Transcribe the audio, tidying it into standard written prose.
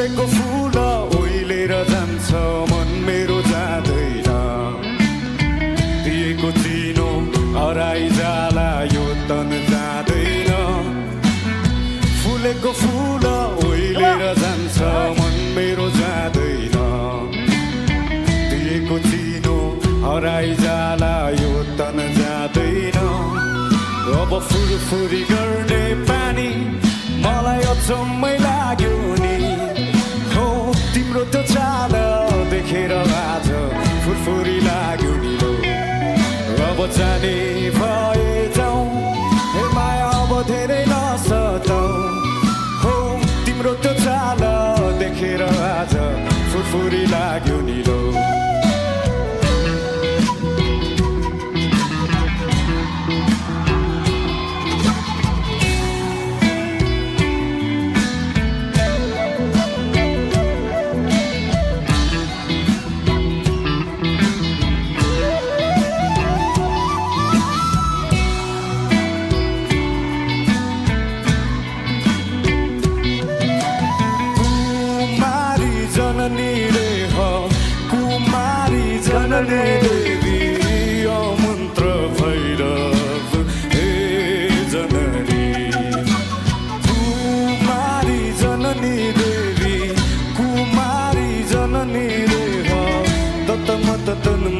फुलेको फुल ओइलेर जान्छ मन मेरो जाँदैन दिएको चिनो हराइ जाला यो तन जाँदैन फुलेको फुल ओइलेर जान्छ मन मेरो जाँदैन दिएको चिनो हराइ जाला यो तन जाँदैन अब फुरफुरी गर्ने पानी मलाई अचम्मै लाग्यो नि हो तिम्रो त्यो चाल देखेर आज फुरफुरी लाग्यो नि लो अब जाने भए जाउँ हे माया अब धेरै नसताऊ हो तिम्रो त्यो चाल देखेर आज फुरफुरी लाग्यो नि लो जननी देवी मन्त्र भैरव हे जननी कुमारी जननी देवी कुमारी जननी देव तत मत तन